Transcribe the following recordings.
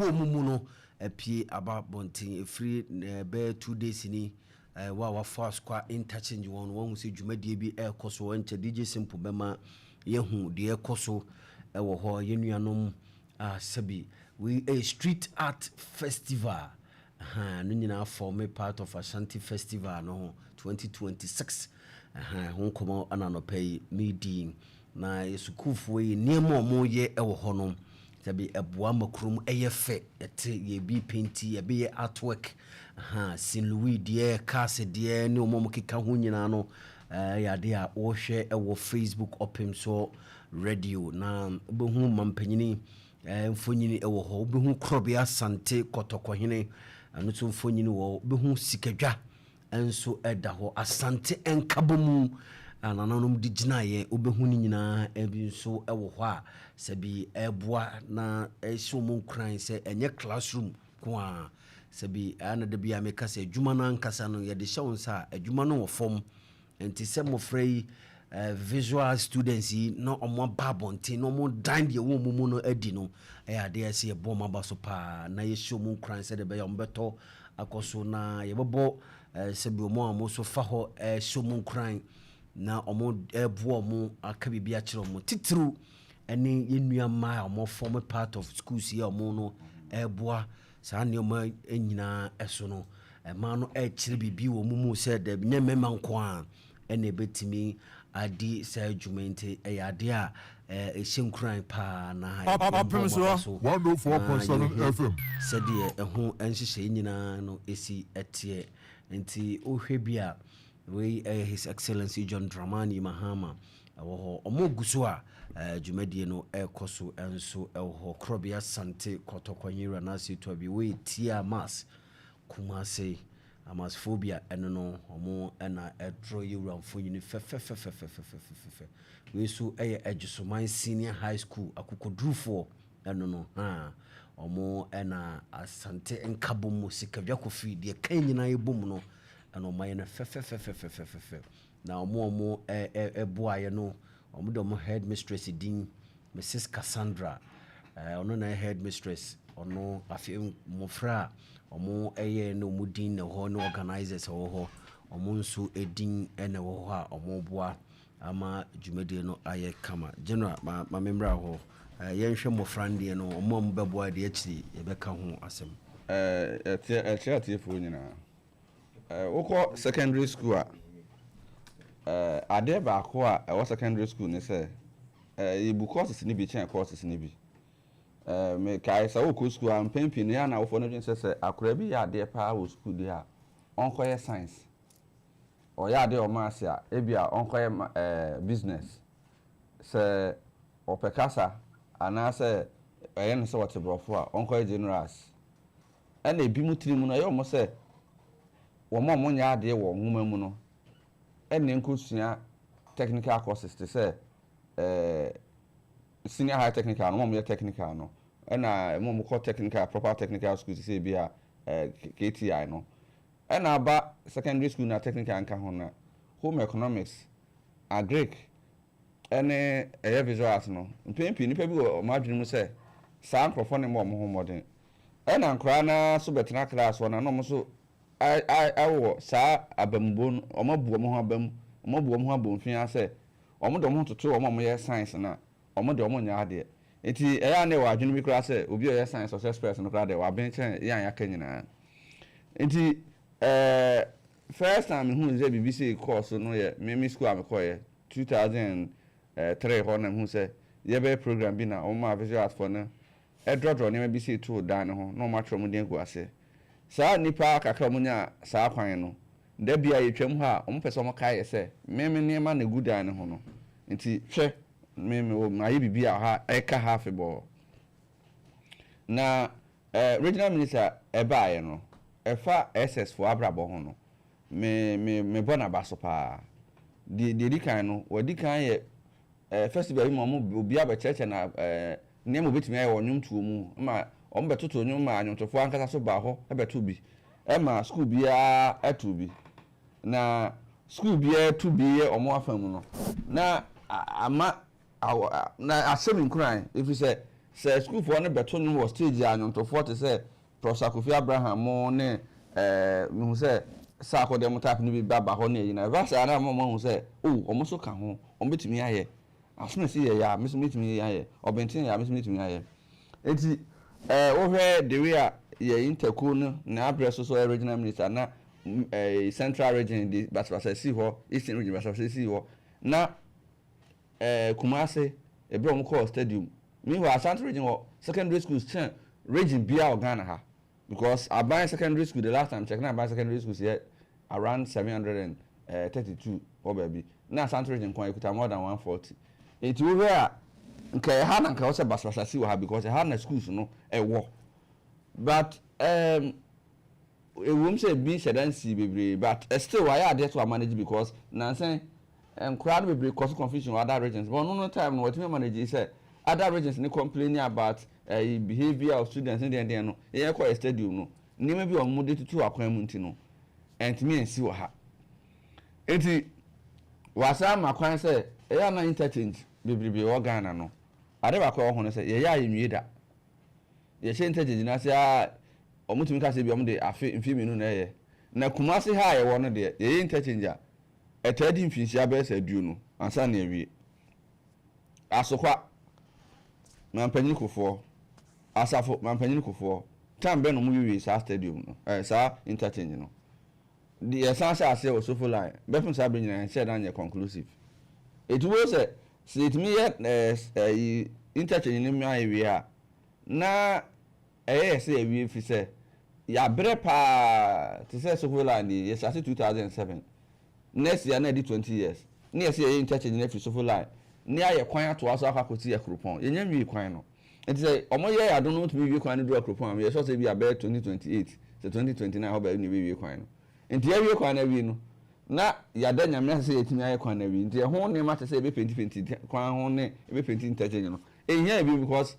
wo mumu no apie aba bonten free be 2 days ni wa fast kwa interchange won se dwumadie bi ekoso wonche DJ Simple bema yehu de ekoso wo ho yenuanom sabi we a street art festival no nyina form part of Ashanti festival no 2026 hon komo ananopai meeting na yesukufo yi niemo mo ye wo ho no sabi eboa makrum eyefe ete ye bi painti ye be artwork St. Louis de case de ne omo keka ho nyina no ya de a wo hwe wo Facebook Opemsuo radio na obehu mampanyini mfonyini wo ho obehu krobia sante kotokohene anu so mfonyini wo obehu sikadwa enso eda ho asante enkabomu anananom di ginaye obehu ni nyina ebi nso wo ho a sabi eboa na esomo nkran se enye classroom kwa sabi ana de bia meka se adwuma no ankasa no ye de hyewonsa adwuma no wo fom enti se mofrei visual students no omo babonti no mo dan de wo mumu no adi no ade ase ye bom abaso pa na ye show mu kran se de be yom beto akoso na ye bebo sabi omo amo so fa ho show mu kran na omo ebo omo aka bibia kire omo titru ene yenua ma omo form part of schools here omo no eboa sa ne omo enyina eso no ma no kire bibi wo mumu se de nyemema nko a ene betimi adi sa adwumente ade a ehyenkran pa na Opemsuo 104.7 FM sede eho enhyehyɛ nyina no esi etie nti ohwe bia we His Excellency John Dramani Mahama wo omo guso a dwumadie no ekoso enso wo krobia sante kotokonyira na seto bi we tia mas kumase amasphobia eno no omo na edro yura mfonyini fe we so ejusoman senior high school akokodrufo eno no omo na asante enkabom sikadwa kofi de kanyina yebom no eno maye na fe na omo eboaye no omo de omo headmistress din Mrs. Cassandra ono na headmistress ono afi mofra omo no mudin na ho no organizers ho omo nso edin ene ho a omo boa ama dwumade no aye kama general ma memra ho yenhwe mofra ndie no omo mbeboa de akiri yebeka ho asem etiatifo nyina woko secondary school ade ba ko a wo secondary school ne se ibu courses ni bi chen courses ni bi me kai sa wo ko school am pempi ne ya na wo fo no dwen se akora bi ya de pa wo school di a onkoye science o ya de o ma se a e bi a onkoye business se opekasa ana se eye no se what brofo a onkoye generals ana ebi mu tiri mu no ye o mo se wo mo nya de wo nwuma mu no ene nkosua technical courses te se senior high technical no mo technical no na mo ko technical proper technical school say bia KTI no na ba secondary school na technical anka ho na home economics agric ene visual arts no mpempi ni pa bi o madwene mu say sa ankrofo ne mo ho modern na nkra na so betena class wona no mo so awo sa abambo o mabuo mo ho abam o mabuo mo ho abomfia say omo do mo toto omo ye science na omo de omo nya ade enti eya na wa adwene bi kra se obi o ye science or express no kra de wa ben chen ya ya ka nyina enti first time hu ze BBC course no ye me school am ko ye 2003 ho na hu se ye be program bi na omo visual art for na edrodro ne BBC to dan ho no ma tro mo den go ase sa nipa kakra mo nya sa kwan no da bia ye twam ha omo pese omo kai se me niema na gudan ne ho no nti hwe me ma ye bibia ha eka half bo na regional minister ebaaye no efa SS for abrabo ho no me bona baso pa di kan no wadi kan ye festival mo obi abecheche na niema obetimi aye wonwum tuo mu ma omo betoto onwum ma anwotofo ankasa so ba ho ebeto bi ma school bia eto bi na school bia to bi ye omo afam no na ama na asem nkran if you say say school for ne beto no was stage anyontofoɔ te sɛ Professor Kofi Abraham mo ne me say sako dem type no bi baba hɔ ne yina verse ana mo hu sɛ ɔmo so ka ho ɔmo betumi ayɛ aso si yɛ ya meso betumi ayɛ ɔbɛnten ya meso betumi ayɛ enti wo hwɛ the way a yɛ interco no na address so regional minister na central region the basasa si hɔ eastern region basasa si hɔ na Kumase ebro ɔmo call stadium meanwhile central region hɔ secondary schools chen region bia Ghana ha because Aban secondary school the last time check na Aban secondary schools here around 732 or baby na central region kwa ekuta more than 140 it wo where nke ha na nke wo se basasa si wo ha because ha na schools no wo but ewom say bi shedansi bebre but still why are there to manage because na say crowd bebre cause confusion with other regions but no time no what me manage say other regions ni complaining about behavior of students in the no e call a stadium no ni maybe on mode tutu akwan mu nti no and me ensi wo ha enti wasa makwan say e ya na interchange bebre wo Ghana no ade ba kwa ho no say ye ya yenwie da ye she interchange na say omutumi ka say bi omde afi mfi menu na ye na Kumase ha ye wo no de ye interchange a etadi mfinsi abese aduo no ansa na ewie asokwa mampanyin kofo asafo mampanyin kofo tambe no mu wiwi sa stadium no sa interchange no the essence ase o so full line befun sa benyina share na conclusive it was say it me interchange ni mi ayewe a na say ewie fi say ya bre pa to say so full line yes ase 2007 next year na di 20 years ni say interchange na fi so full line ni aye kwan ato aso akakoti ya kropon yenya nwi kwan no enti say omo ye ya don no to wi kwan no do kropon am ye so say bi abe 2028 say 2029 ho ba ni wi kwan no enti ya wi kwan na wi no na ya da nyame say yetimi aye kwan na wi enti ho ne ma say be penti kwan ho ne be penti interchange no ehia bi because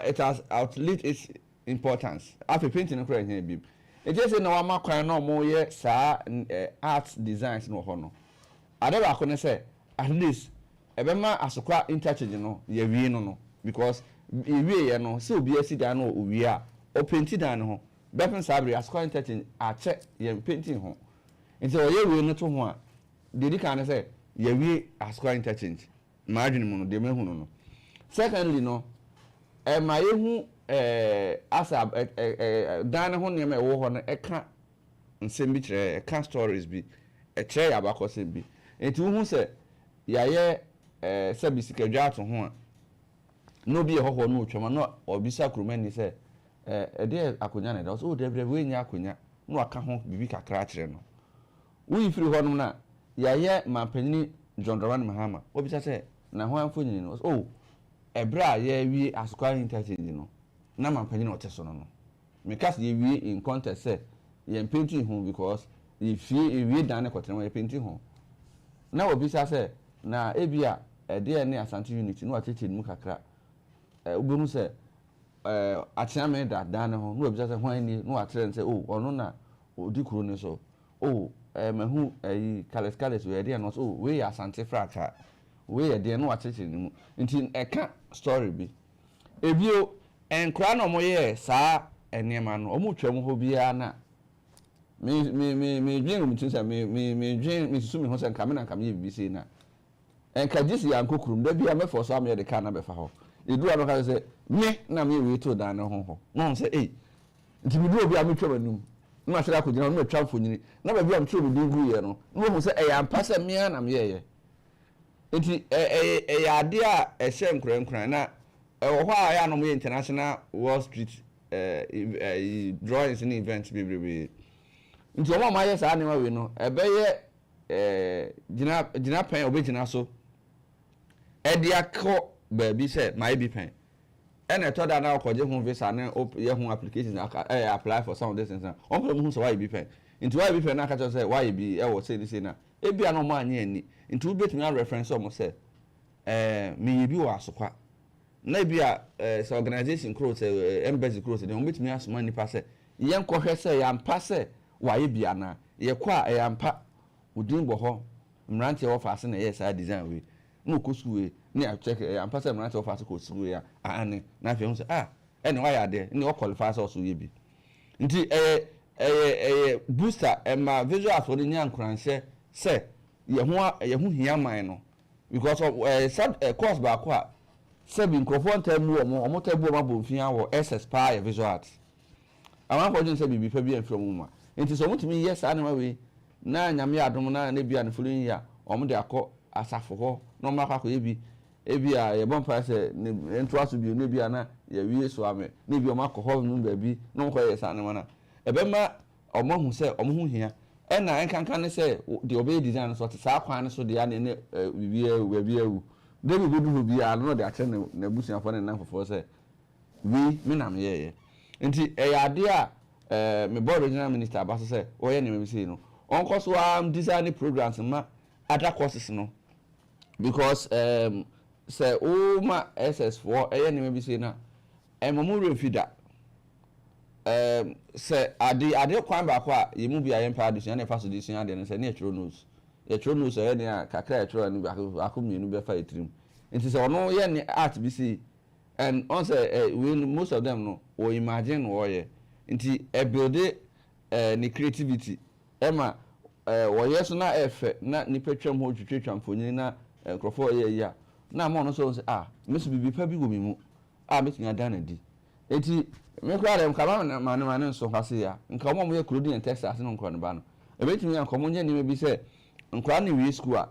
it has outlived its importance after painting no kra ehia bi enti say na wa ma kwan na omo ye sa art designs no ho no ade ba ko ne say at least ebema asokwa interchange no ye wi no because ewie ye no se obi asi dan no owie a o painti dan no ho befen sabre asokwa interchange a che ye painting ho nti o ye wi no to ho a dedi kan say ye wi asokwa interchange margin mu no de mehu no secondly no ma ye hu asa dan ho ne ma wo ho no eka nsem bi kire eka stories bi kire ya ba ko sem bi enti wo hu say ya ye service kedwa to ho a no bi ho no twema no obisa kromani say de akonya na da so debre we nya akonya no aka ho bibi kakra kire no we free ho no na ya ye mampanyini John Dramani Mahama obisa say na ho amfonyini no ebra ye wi asokwa interchange no na mampanyini oteso no me cast ye wi in contest say ye painting ho because if ye dan na kotrema ye painting ho na obisa say na ebia de ne asante unity no acheche mu kakra obohu say atiame da dan ho no obisa say hwan ni no atere say ono na odi kuro ni so mahu kales we de no so we asante fraka we de no acheche ni mu nti eka story bi ebio enkra no mo ye saa enema no omo twam ho bia na me dwen mu tinsa me dwen me susu me ho say kamena kamye bibisi na enka jisi ya nkokurum da bia me for so am ye de ka na be fa ho edu ado ka say me na me we to dan no ho no say nti me du obi am twam anum no ma sira ko gina no ma twam fonyini na ba bia am twam dingu ye no no ho say ya ampa say me na me ye nti ya ade a ehye nkran na wo ho a ya no mo international Wall Street drawings and events bebrebe nti o ma ye saa ne ma we no ebe ye gina pen obegina so edi akọ baabi say my be pen and I thought that now koje hu visa na ye hu applications apply for some of these things na on put hu so why be pen into why be pen na ka say why be e wo say this na e bia no mo anye ani into we betumi reference o mo say me bi wa asokwa na bia say organization cross embassy cross de mo betumi asoma ni pa say ye nkọhwe say ya mpa say why bia na ye kwa ya mpa udin bo ho mrante wo fa say na ye say design we no ko school ne a check am pasa mra to fast ko school ya ane na fe hu say ene wa ya de ne o qualify so ye bi nti booster ma visual for the nyan kranse say ye hu hia man no because of course ba ko a say bi microphone tabu omo tabu ma bo fia wo SS pa visual art aman ko jin say bi pa bi en from ma nti so mutimi yes ane ma we na nyame adom na na bia ne fulun ya omo de akọ asafo ho no ma akọ ebi a ye bon pa say ne ento aso bi ne bia na ye wie so ame ne bi omo akọ ho no ba bi no ko yes ane ma na ebema omo hu say omo hu hia na enkankan ne say the obey design so sa kwan so de ya ne bibia ewu de bi godu bibia no de ache na busuafo ne nan fofo say we me nam ye nti ade a me board regional minister abaso say o ye ne me say no on course am design programs ma other courses no because say o ma SS4 ye ne me say na mo refida say ade kwan ba kwa ye mu bia ye mpa adusua na fa so de sua ade no say na etro news ye ne kakra etro ni akomienu be fa etrim nti say ono ye ne art bi see and on say most of them no or imagine wo ye nti build ni creativity ema wo ye so na efe na ni petwam ho twetwam mfonyin na krofo ye ya na ma no so say mesu bibi pa bi go mi mu metia dan adi enti me kra dem kama na mane nso hase ya nka mo ye krodi en Texas no nkro ne ba no ebetimi ya nkomo nye ni bi say nkra ne wi school a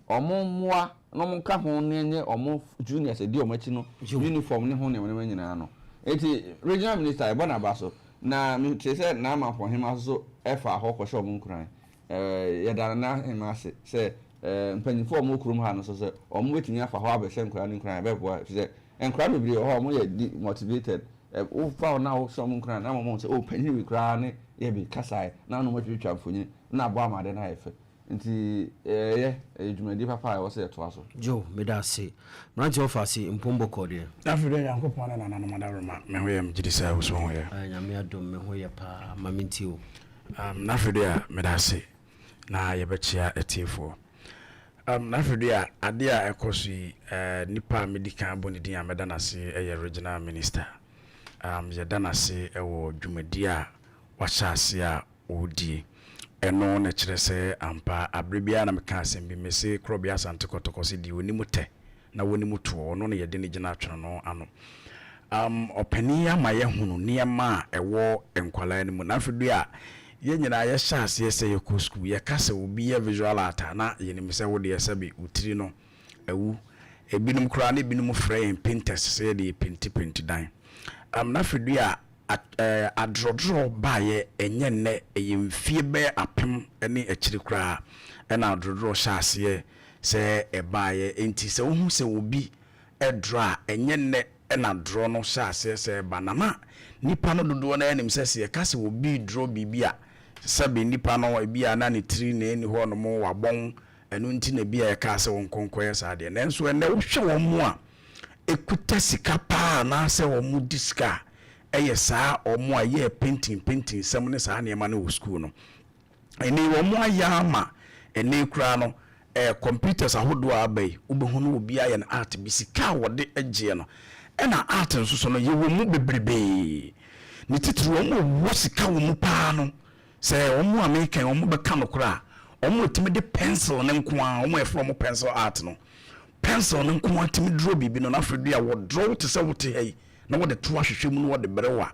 omo moa no mo ka ho ne nye omo juniors edi omo achi no uniform ne ho ne me nyina no enti regional minister ebo na ba so na me say na ma for him aso efa ho ko show mo nkran ye dara na him ase say mpanyinfo omo krum ha no so say omo wetimi afa ho abehye nkra ne nkran be bo say nkra no bi ho omo ye motivated o fa na o so mo nkran na mo say o panyin wi kra ne ye bi kasai na no mo twetwa mfonyin na bo amade na efe nti ejumadi papa I was say to aso jo me da se branch office mpombo kode afire yankopon na nanu madaroma me ho yam gidisa wo so ho ye nyame adom me ho ye pa maminti o na afire me da se na ye bechia etifo na afire ade a ekosi nipa medical boni din ameda na se regional minister ye dana se ewo dwumadi a wahase a odi eno na kire se ampa abrebia na meka asem bi mese krobia asante kotoko se di oni mute na woni muto no na yede ne gina atweno no ano opani ama ye hunu niema ewo enkwala ni mu na fedu a ye nyina ye hyase ye se ye ko school ye kase obi ye visual art na ye ni mese wo de ye sabi utiri no ewu ebinum kra na ebinum frame painters se de painti dan na fedu a adrodro baye enye ne eyemfie be apem ene akiri kra na adrodro hyase se ebaye enti se wo se obi edra enye ne na dro no hyase se banana nipa no dodo na enim se kase obi dro bibia sabe nipa no bia na ne tri na eni ho no mo wabon enu nti na bia kase won konkoye sade na enso ene wo hwe wo mu a ekuta sika pa na se wo mu diska eye saa omo aye painting sem ne saa ne ma na school no ene wo mo ayama ene kura no computers ahodo abai ubehu no obi aye na art bisika wode agye no ena art nso so no ye wo mu bebrebe ni titiri wo mu wo sika wo mu pa no se wo mu american wo mu beka no kura wo timi de pencil ne nko a wo efro mo pencil art no pencil ne nko a timi draw bibi no na fredu a wo draw to se wo te hey na wo de to ahwehwe mu no wo de berewa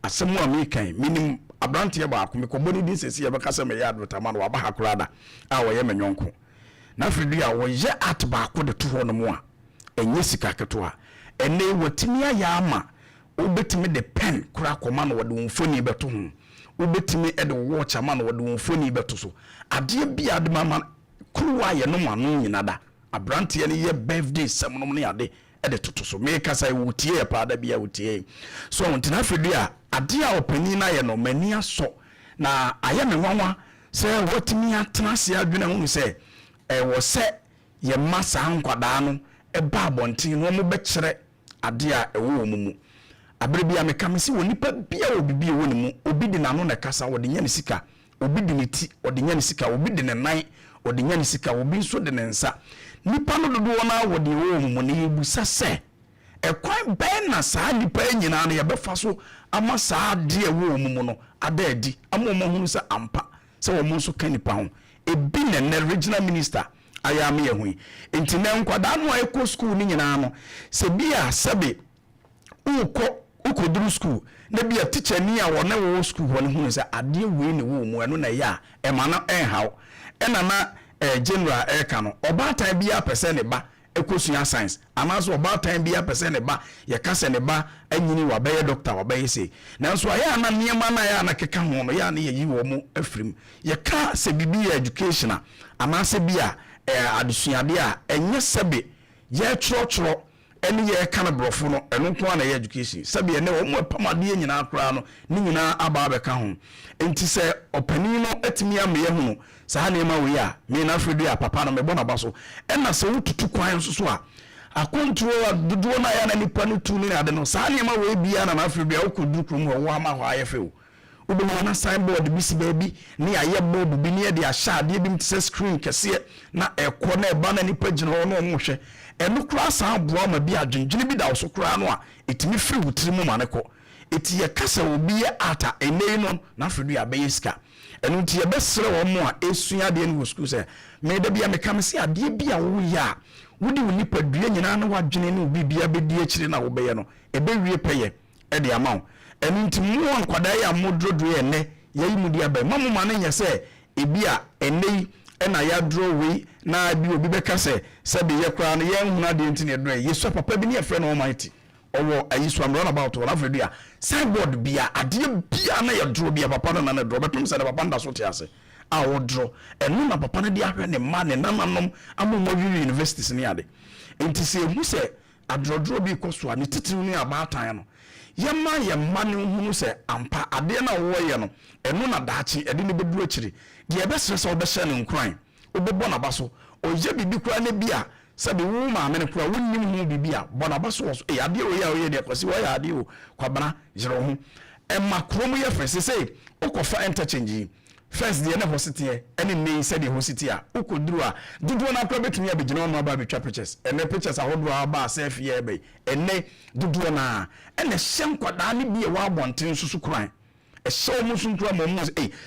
asemu american minim abrantie ba ko me ko boni din sesi ya beka se me ya advertama no aba hakurada a wo ye menyonko na fredu a wo ye art ba ko de to ho no mo a enye sika keto a ene watimi ayama obetimi de pen kura koma no wo de mfoni beto ho obetimi e de watch ama no wo de mfoni beto so ade bia de mama kuruwa ye no manu nyina da abrantie ne ye birthday sem no ne ade de toto so me kasa wutie pa da bia wutie so wontina fedu a ade a opani na ye no mani aso na aye me nwanwa se wotimi atena se adwene hu se wo se ye masa nkwada no e ba abontin no mo be kire ade a ewo mu abere bia me kamisi woni pa bia obibi ewo ne mu obi di nano na kasa wo de nya ne sika obi di ne ti wo de nya ne sika obi di ne nan wo de nya ne sika obi nso de ne nsa nipa no dodo na wo de wo mu ne yebusa se ekwan ben na saa nipa nyina na yebefa so ama saa de wo mu no adaadi ama mo hunu se ampa se wo mo so ka nipa ho ebi na regional minister ayame yehu enti na nkwada no ekọ school ni nyina no se bia sebe ukoduru school na bia teacher ni a wo na wo school ho ne hunu se ade we ne wo mu eno na ya e ma na enhaw ena na general eka no obatan bia pese ne ba ekosua science anaso obatan bia pese ne ba ye kase ne ba anyini wa be doctor wa be se nanso aya na niema na ya na keka ho no ya na ye yi wo mu afrim ye ka se bibi education anase bia adesuade a enye sebe ye choro eni ye kana brofo no eno nko na ye education sebe ye ne wo mu pamade nyina akra no ni nyina aba be ka ho enti se opani no atimi am ye hu saa na ema we a me na Afredu a papa no me bona baso ena se wututu kwan so so a akontrol dodo na ya na nipa no tu ni ade no saa na ema we bia na Afredu a okodu krum wo ama ho ayefew ubema na signboard bi si baabi ni aye board bi ni de ahya ade bi mtse screen kese na ekọ na eba na nipa gina ho no mo hwe eno kura saa aboa ma bi adwendwene bi da so kura no a etimi firi wutiri mu ma ne kọ eti ye kasa obi ye ata enei no na Afredu a be yeska enu ti ye besere wo mo a esua de ni school se me da bia me kam se ade bia wo ya wodi wo nipa dua nyina na wadwene ne obi bia be di akire na wo be ye no ebe wie peye e de amaw enu ti mu ankwada ya modrodo ye ne yayi mu dia ba mamu ma ne nya se ebia enei ena ya draw we na bi obi be ka se be ye kra no ye huna de ntine do yeso papa bi ne ye frɛ no almighty owo ayi so am run about one Afredu a sideboard bia ade bia na ye draw bia papa na draw betum se papa nda so te ase a wo draw enu na papa na de ahwe ne ma ne nananom amommo universities ne ade enti se hu se adrodro bi koso a ne titiru ne abatan no yema ye ma ne hunu se ampa ade na wo ye no enu na daachi ede ne bedu akiri de ebe sere se obehye ne nkran obebo na baso oye bibi kura ne bia sabe wo ma me ne kura wonnim hu bibia bona baso ade o ya o ye de kwasi wo ya ade o kwabana jero ho emma krom ye frese say ukofa interchange first the university any name said the university a ukoduru a dudu na akra betumi abegina no aba betwa pictures ene pictures ahodo aba self ye be ene dudu na ene hyem kwada ne bi e wa abonten susu kran e hyɛ mu sunkura mo mo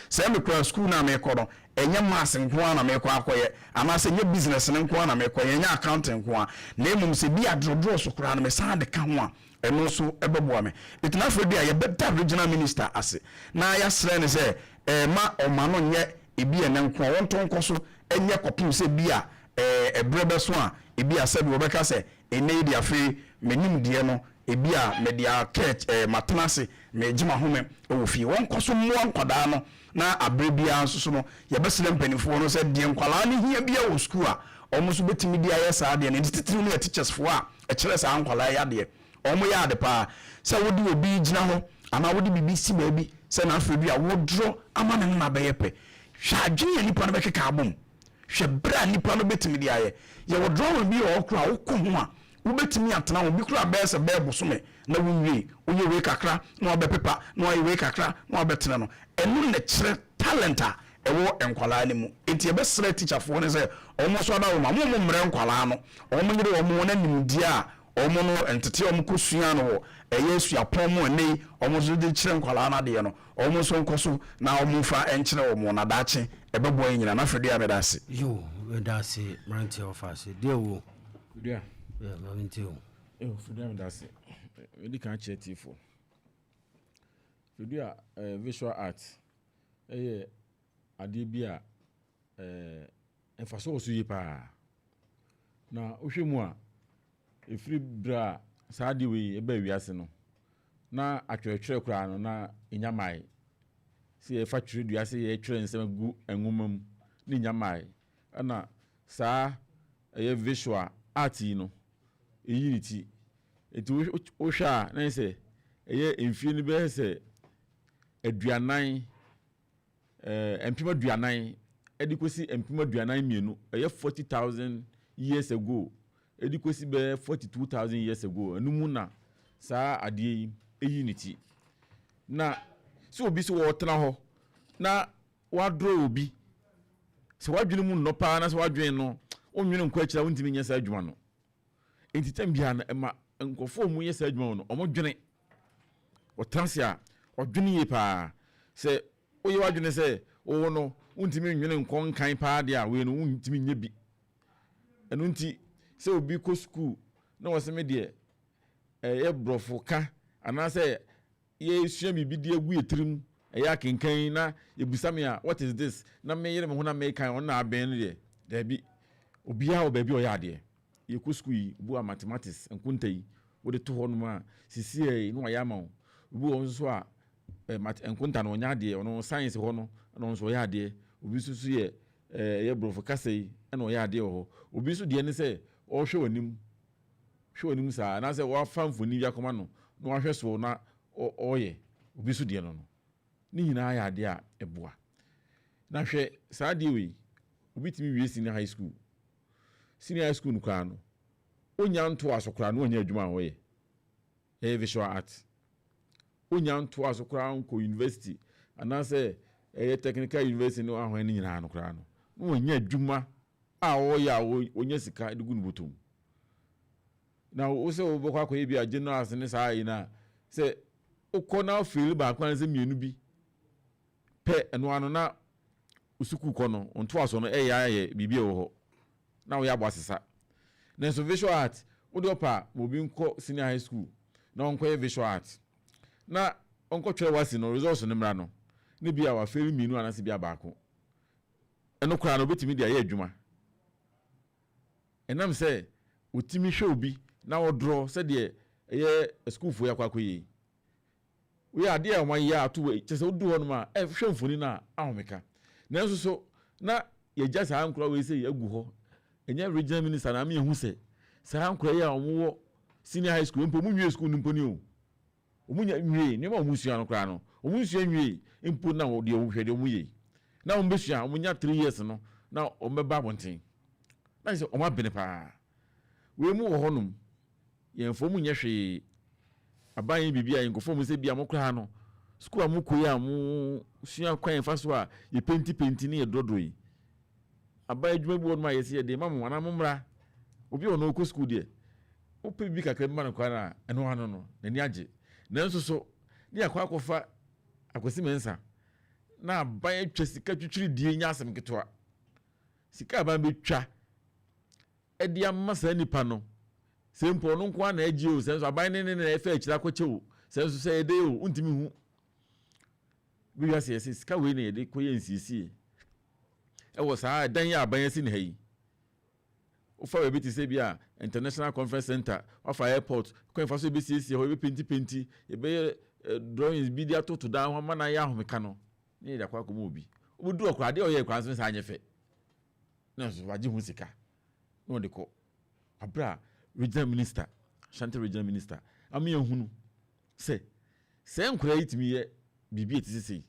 say me kura school na me kɔ no enye mass nko na me kɔ akɔye ama se nye business ne nko na me kɔ nye accounting nko na emum se bi adrodro so kura na me san de ka ho a eno so ebeboa me itina Afredu a ye beta regional minister ase na ya sere ne se ma omano nye ebi ene nko won tonko so enye kopim se bia ebrebe so a ebi asabi obeka se ene dia fe menim die no ebi a media catch matenase me jima home o fi won koso mo nkoda no na abrebia nso no ye besele mpanifo no se die nkwala ne hia bia wo school a omo so betimi dia ya saa de ne titiri no teachers fo a kire saa nkwala ya de omo ya de pa se wodi obi gina ho ama wodi BBC baabi se na Afredu a wodro ama ne na be yepe hwa adwene nipa no bekeka abom hwe bra nipa no betimi dia ye wodro bi o kra wo ko ho a wo betimi atena wo bi kra be se be bosome na wunwie oye we kakra na obepepa na oye we kakra na obetena no enu ne kire talent a ewo enkwala ne mu enti ebesere teacher fo ne se omo so da wo ma mo mre enkwala no omo nyire omo na nimdi a omo no entete omo kosua no wo yesu apon mo nei omo so de kire enkwala na de no omo so nkoso na omo fa enkire omo na daache ebebo nyina na Afredu a medase yo medase mranti ofase de wo dia yeah mranti o Afredu a medase we kan chat for Afredu a visual art ade bia enfaso osu yi pa na ohwemu a efiri bra saade we eba wiase no na atwetwere kura no na enyamai si e fa twere duase ye twere nsem gu enwomam ni nyamai ana saa visual art no eyiniti eti ohwa na se emfie ni be se aduanan empima duanan edikosi empima duanan mienu 40,000 years ago edikosi be 42,000 years ago enumu na saa ade eyiniti na so obi so wotena ho na wadro obi se wadwene mu no pa na se wadwene no onwene nkɔ akyira wontimi nyɛ saa adwuma no enti tam bia na ɛma nkɔfo mu yɛ saa adwuma no ɔmo dwene ɔtranse a ɔdwene yie paa sɛ woyɛ wadwene sɛ wo no wontimi nwene nkɔ nkan paa de a we no wontimi nyɛ bi ɛno nti sɛ obi kɔ school na wɔsɛ me deɛ ɛyɛ brɔfo ka anaasɛ yɛsua biribi de agu yɛtirim ɛyɛ akenkan na yɛbusa me a what is this na meyere me ho na mekan ɔno na abɛn no deɛ daabi obiara wɔ baabi ɔyɛ adeɛ yɛkɔ school yi obi a mathematics nkonta yi wode to hɔ nom a sisi yi na ɔyɛ ama wo obi wɔ nso a nkonta no ɔnyɛ adeɛ ɔno science hɔ no na ɔnso ɔyɛ adeɛ obi nso so yɛ ɛyɛ brɔfo kasa yi ɛna ɔyɛ adeɛ wɔ hɔ obi nso deɛ ne sɛ ɔhwɛ w'anim saa anaasɛ wafa mfoni bi akɔma no na wahwɛ so na ɔyɛ obi nso deɛ no ne nyinaa yɛ adeɛ a ɛboa na hwɛ saa adeɛ wei obi tumi wie senior high school no koraa no onya nto aso koraa no onya adwuma a ɔyɛ ɛyɛ visual art onya nto aso koraa nkɔ university anaasɛ ɛyɛ technical university no ahɔn ne nyinaa no koraa no onya adwuma a ɔyɛ a onya sika de gu no botom na wo sɛ wo bɔkɔ akɔyɛ bi a general ne saa yi na sɛ okɔ na feel baako an sɛ mienu bi pɛ ɛno ano na usuku kɔ no onto aso no ɛyɛ biribi wɔ hɔ na wo yɛ abo asesa na so visual art wo de opa obi nkɔ senior high school na onko yɛ visual art na onko twere wasi no results no mra no ne bia wa feel mienu anase bia baako ɛno kora no betimi de ayɛ adwuma ɛnam sɛ otimi hwɛ obi na wo draw sɛ de ɛyɛ school fo yakɔ akɔyɛ we ade a wan ya ato we kyese wodu hɔ no ma hwɛ mfoni na ahomeka na nso so na yɛgya saa nkora we sɛ agu hɔ ɛnyɛ regional minister na me hu sɛ saa nkora yɛ a ɔmo senior high school mpo mu nwie school mpo ni o ɔmo nya nwie ne ma ɔmo sua no kora no ɔmo sua nwie mpo na de ɔmo hwɛ de ɔmo yɛ na ɔmo besua ɔmo nya 3 years no na ɔmo ba bonten na sɛ ɔmo abene paa we mu wɔ hɔ nom yɛmfo mu nyɛ hwee aban bibi a nkofo mu se bia mo kra no school amu koyi amu sua kwan fa so a ye penti ne ye dodo yi aban adwuma bi won ma ye se ye de mamu wana momra obi ono ko school de o pe bi kakra ma no kwa na eno ano no nani age na nso so ne akwa akofa akosi mensa na aban atwa sika twitwiri die nya asem ketwa sika aban betwa edi amasa nipa no sempo no nko na agi o senso aban ne na efa akira akɔkye o senso sɛ ede o untimi hu bi yase yase sika we na yede kɔyɛ nsiesie ɛwɔ saa dan ya aban asi ne ha yi o fa we bi ti sɛ bi a international conference center of airport kɔn fa so bi siesie ho bi penti e be drawings bi dia toto dan ho ma na ya ahomeka no ne yede akɔ akɔma obi obudu okra de oyɛ kran so sa anyefɛ na so waje hu sika no de kɔ abra regional minister Shanti regional minister ami ehunu se nkura yitimi ye bibi etisisi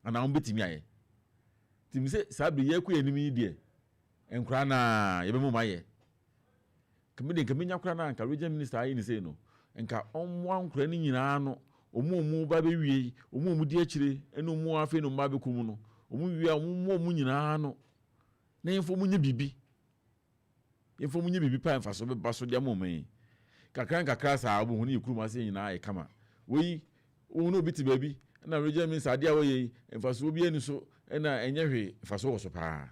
ana on betimi aye timi se sabi ye ku enim yi de nkura na ye be mu maye kemenya kura na nka regional minister ayi ni se no nka onwa nkura ni nyina no omu ba be wie omu di akire eno mu afi no mba be kumu no omu wie omu nyina no na yefo mu nya bibi yefo munye bibi pa mfa so be baso dia momai kakran sa abu huni ikuru ma se nyina e kama we wonu obi ti baabi na regional minister adia we mfa so obi ani so na enye hwe mfa so wo so pa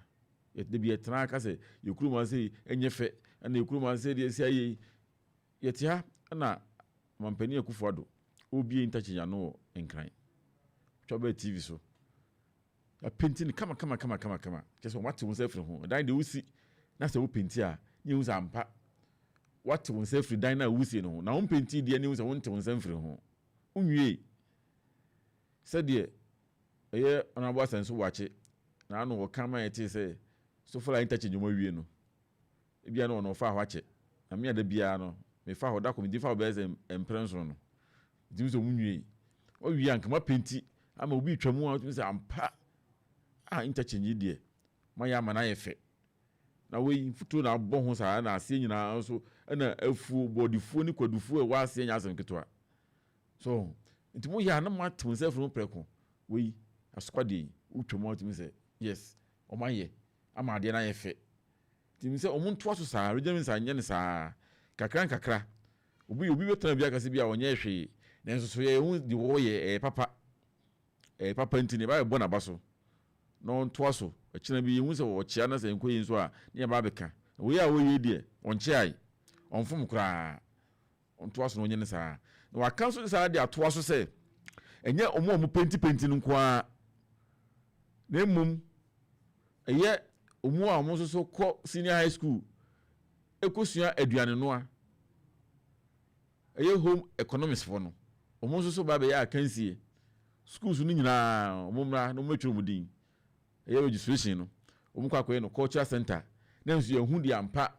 yete bi etna ka se ikuru ma se enye fe na ikuru ma se de si ayi yete ha na mampani akufo ado obi entachinya no enkran twa TV so a painting kama kese wate wo se firi ho dan de wusi na se wo painti a nye wo zampa wate wo se firi dan na wusi no na wo painti de ne wo se wo nte wo se firi ho unwie se de eye onabo asenso wache na anu wo kama yete se so fala entachinya mo wie no ebia no no fa wache na me ada bia no me fa hoda komedi fa obeze emprenso no di so munwie o wie anka ma painti ama obi twamu a tumi se ampa interchange die ma ya mana yefe na we futu na abɔ ho saa na ase nyina so na afu bodifuo ni kwadufuo e wa ase nya asem ketwa so ntimo ya na ma tun se furu preko we askwade utwamu tumi se yes o ma ye ama ade na yefe Tim say omuntu aso saa regional minister anye ne saa kakra obi betena bia kase bia onye hwe nanso so ye hu di wo ye papa ntini ba bo na baso no nto aso akina bi hu se wo chia na se nkoyi nso a ne ba beka wo ya wo ye die onche ai onfom kra onto aso no onye ne saa na wa kanso saa de ato aso se enye omo penti nko a na emum eye omo a omo so ko senior high school ekosua aduane no a eye home economics for no omo so ba be ya akansie schools ni nyina omo mra no metwe mudin eye registration no omo kwakoye no cultural center na nso yehu di ampa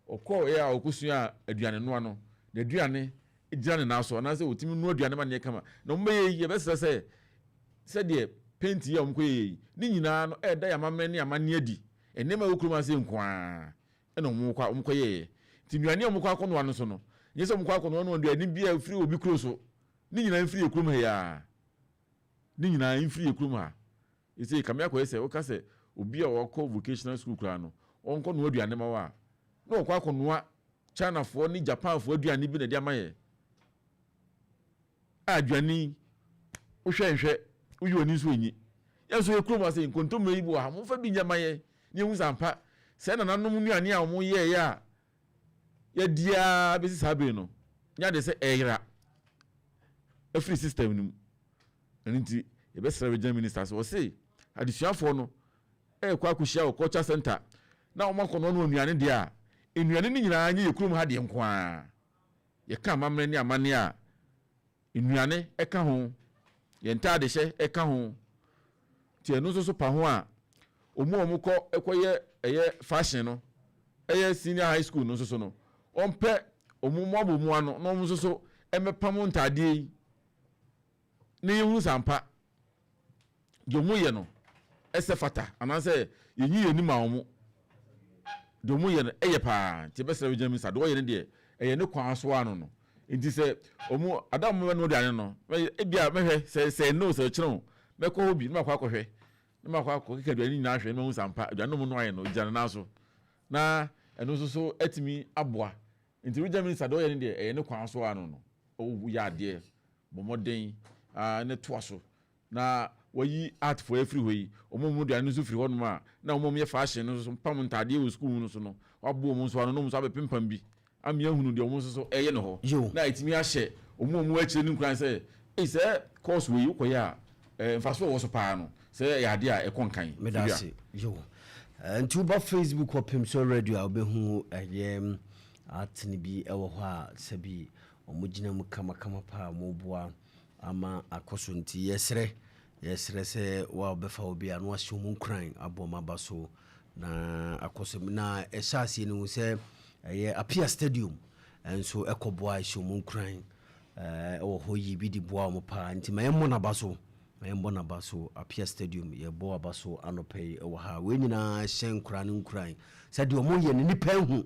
okọ ya okosua aduane no ano na aduane ejira ne naso na se otimi no aduane ma ne kama na omo ye be se de paint ya omo koye ni nyina no da ya mamre ne amane adi enema okuruma se nkwa ena omo koye ti nuane omo kwa kono ano so no nyese omo kwa kono no aduane bia free obi kuro so ni nyina free ekurum ya ni nyina free ekurum ha ise kamya ko ese o ka se obi a wako vocational school kura no onko no aduane ma wa no kwa kono China fo ni Japan fo aduane bi na dia maye aduane o hwenhwe uyi oni so onyi yeso ekurum ase nkontom yi bo ha mo fa bi nya maye ni hu sampa se na nanom nuane a mo ye ya dia be sabe no nya de se eyra free system nim nti e be sere regional minister so say adisuafo no kwa akuhia o culture center na o mako no nuane de a enuane ni nyina anya ekurum ha de nko a ye ka mamre ni amane a enuane eka ho ye nta de hye eka ho ti enu so pa ho a omo ko ekoye eye fashion no eye senior high school no so no ompe omo mo ano no mo so emepam ntade ne yehu sampa domo ye no ese fata anase yenyi yeni ma omo domo ye no eye pa ti besere regional sa do ye ne de eye ne kwan so ano no nti se omo adam no de ane no e bia mehwe se no se kire mekọ hobi na makwa akọhwe na makwa akọ keka duani nyina ahwe na hu sampa duani mo no aye no jana naso na eno so etimi aboa nti regional minister do ye ne de ne kwan so ano no o ya de bomoden ne toaso na wayi art for every way omo duani so free hono ma na omo ye fashion no so pam ntade o school no so no wabo omo so ano no so abepempam bi amia hunu de omo so eye no ho na etimi ahye omo akire ni nkran se se course we ukoya mfaso wo so pa no se ya de a ekonkan medase yo nti ba Facebook Opemsuo radio obehu atini bi ewo ho a se bi omugina mu kama pa moboa ama akoso nti yesre se wa obefa obi anu ahye mu nkran aboma baso na akoso na SHS ni se apia stadium enso ekoboa ahye mu nkran ewo ho yi bi di boa mo pa nti mayemo na baso apia stadium ye boa baso anopei ewo ha we nyina hyen nkran se de omo ye ni pa hu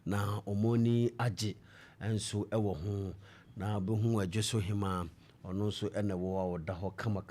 na omoni age enso ewo ho na behu adweso hima ono so ene wo da ho kama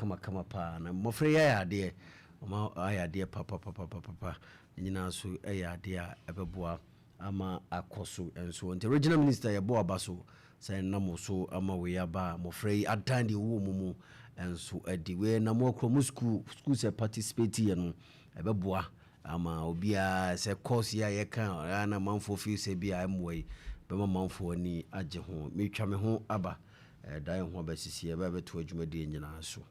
pa na mofre ya de oma ayade papa nyina so eyade a ebeboa ama akoso enso the regional minister ye boa baso say namo so ama we aba mofre adande wo mumu enso adi we na mo akro school se participate ye no ebeboa ama obia se course ya ye kan na manfo fi se bia amwai be manfo ni age ho metwa me ho aba dan ho abasisi e ba beto adwumadi nyina so